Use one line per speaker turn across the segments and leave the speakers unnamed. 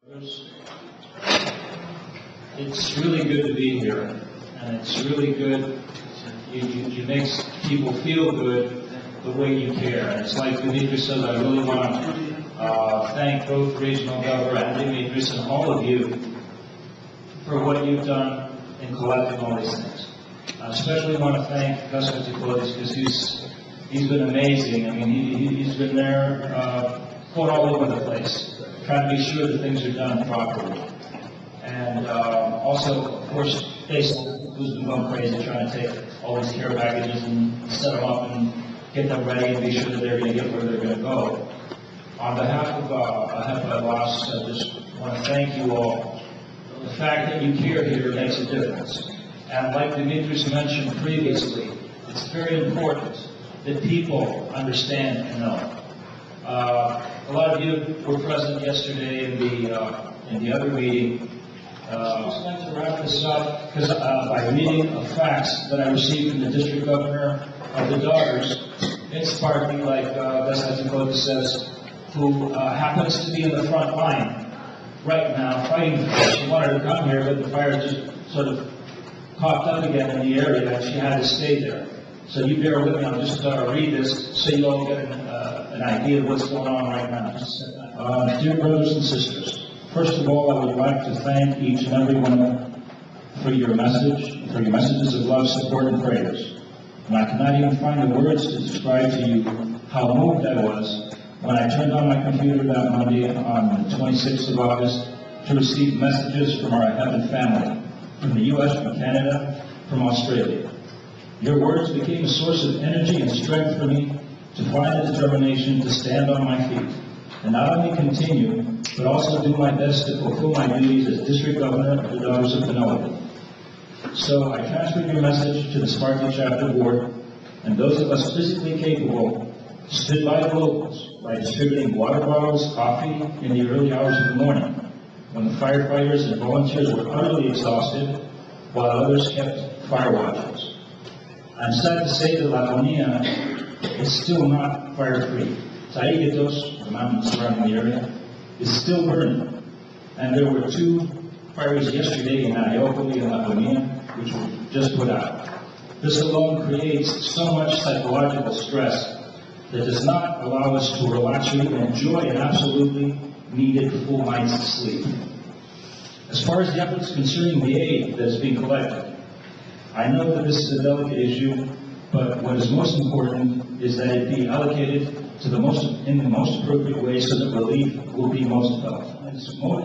It's really good to be here, and it's really good. You make people feel good the way you care. And it's like Demetrius says, I really want to thank both Regional Governor and Demetrius and all of you for what you've done in collecting all these things. I especially want to thank Gus Viticolis because he's been amazing. I mean, he's been there going all over the place, trying to be sure that things are done properly. And also, of course, Basil, who's been going crazy trying to take all these care packages and set them up and get them ready and be sure that they're going to get where they're going to go. On behalf of AHEPA, I just want to thank you all. The fact that you care here makes a difference. And like Demetrius mentioned previously, it's very important that people understand and know. A lot of you were present yesterday in the other meeting. I'd just like to wrap this up because by reading a fax that I received from the district governor of the Daughters, it's partly like Gus Viticolis says, who happens to be in the front line right now fighting the fire. She wanted to come here, but the fire just sort of popped up again in the area, and she had to stay there. So you bear with me. I'll just read this so you all get an idea of what's going on right now. Dear brothers and sisters, first of all, I would like to thank each and every one of you for your messages of love, support, and prayers. And I cannot even find the words to describe to you how moved I was when I turned on my computer that Monday on the 26th of August to receive messages from our AHEPA family, from the U.S., from Canada, from Australia. Your words became a source of energy and strength for me to find the determination to stand on my feet and not only continue, but also do my best to fulfill my duties as District Governor of the Daughters of Penelope. So I transferred your message to the Sparky Chapter Board, and those of us physically capable stood by the locals by distributing water bottles, coffee in the early hours of the morning, when the firefighters and volunteers were utterly exhausted, while others kept fire watches. I'm sad to say that La Bonilla is still not fire-free. Taiguetos, the mountains surrounding the area, is still burning. And there were 2 fires yesterday in AHEPA and La Bonilla, which were just put out. This alone creates so much psychological stress that does not allow us to relax and enjoy an absolutely needed full night's sleep. As far as the efforts concerning the aid that is being collected, I know that this is a delicate issue, but what is most important is that it be allocated to in the most appropriate way so that relief will be most felt.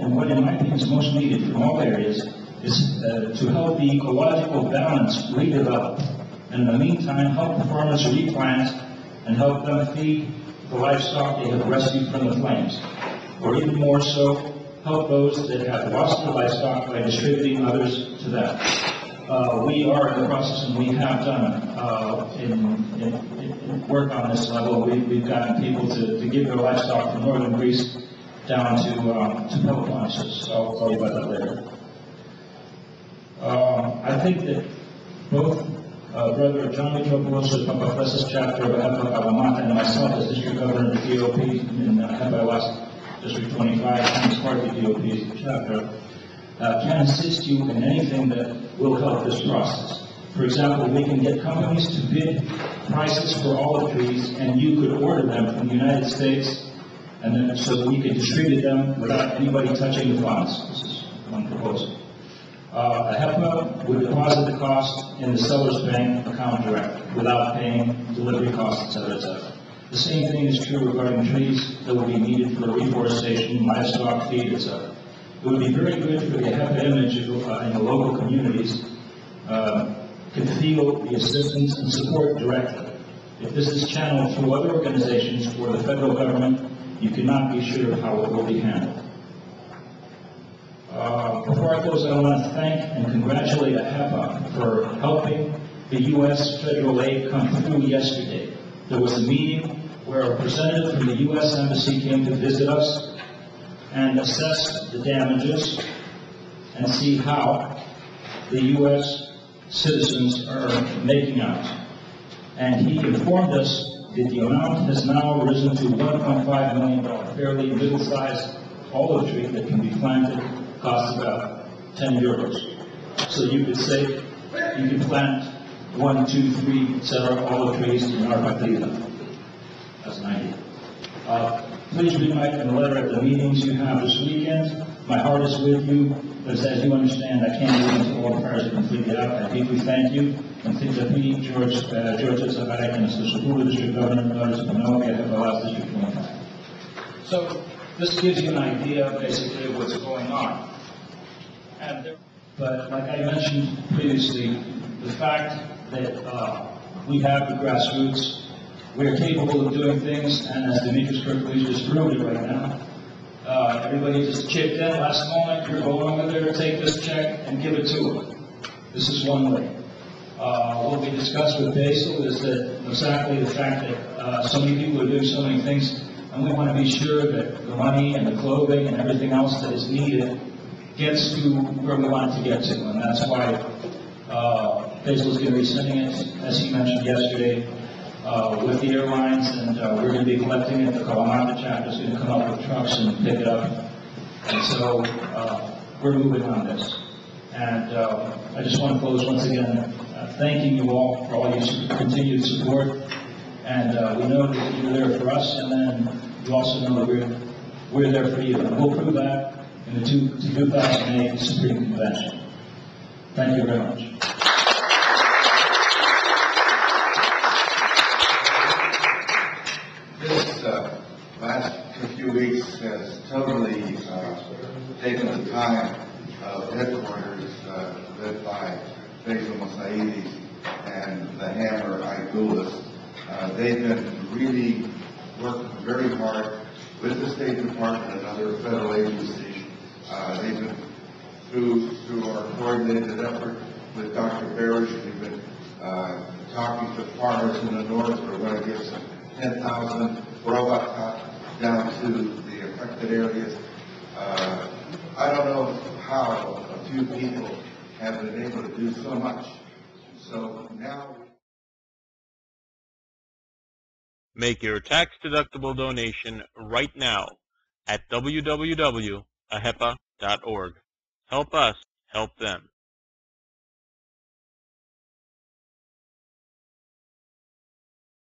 And what in my opinion is most needed from all areas is to help the ecological balance redevelop. And in the meantime, help the farmers replant and help them feed the livestock they have rescued from the flames. Or even more so, help those that have lost their livestock by distributing others to them. We are in the process, and we have done in work on this level. We've gotten people to give their livestock from northern Greece down to Peloponnesus. So I'll tell you about that later. I think that both Brother John Mitropoulos of Papaflesis chapter of AHEPA Kalamata and myself as District Governor of the DOP in AHEPA West District 25 and as part of the DOP chapter can assist you in anything that will help this process. For example, we can get companies to bid prices for olive trees, and you could order them from the United States, and then so that we could distribute them without anybody touching the funds. This is one proposal. AHEPA would deposit the cost in the seller's bank account directly without paying delivery costs, etc., etc. The same thing is true regarding trees that would be needed for reforestation, livestock feed, etc. It would be very good for the AHEPA image in the local communities could feel the assistance and support directly. If this is channeled through other organizations or the federal government, you cannot be sure of how it will be handled. Before I close, I want to thank and congratulate AHEPA for helping the U.S. federal aid come through yesterday. There was a meeting where a representative from the U.S. Embassy came to visit us and assess the damages and see how the U.S. citizens are making out. And he informed us that the amount has now risen to $1.5 million, fairly middle-sized olive tree that can be planted costs about 10 euros. So you could say, you can plant 1, 2, 3, etc. olive trees in our Patrida. That's an idea. Please read the letter at the meetings you have this weekend. My heart is with you, but as you understand, I can't get into all the prayers are completed out. I deeply thank you, and think that me, George Barich, and the Superior District Governor, Notice of Panoa, have allowed District 25. So this gives you an idea, basically, of what's going on. But like I mentioned previously, the fact that we have the grassroots, we're capable of doing things, and as Demetrius Kirklees just proved it right now, everybody just chipped in last moment, you're going over there, take this check and give it to them. This is one way. What we discussed with Basil is that exactly the fact that so many people are doing so many things, and we want to be sure that the money and the clothing and everything else that is needed gets to where we want it to get to, and that's why Basil is going to be sending it, as he mentioned yesterday, with the airlines, and we're going to be collecting it. The Kalamata chapter is going to come up with trucks and pick it up, and so we're moving on this. And I just want to close once again thanking you all for all your continued support, and we know that you're there for us, and then you also know that we're there for you, and we'll prove that in the 2008 Supreme Convention. Thank you very much.
This last few weeks has totally taken the time of headquarters led by Basil Mosaidi and the Hammer Igulas. They've been really working very hard with the State Department and other federal agencies. They've been through our coordinated effort with Dr. Barich. We've been talking to farmers in the north. We're going to give some 10,000 robot down to the affected areas. I don't know how a few people have been able to do so much. So now...
Make your tax-deductible donation right now at www.ahepa.org. Help us, help them.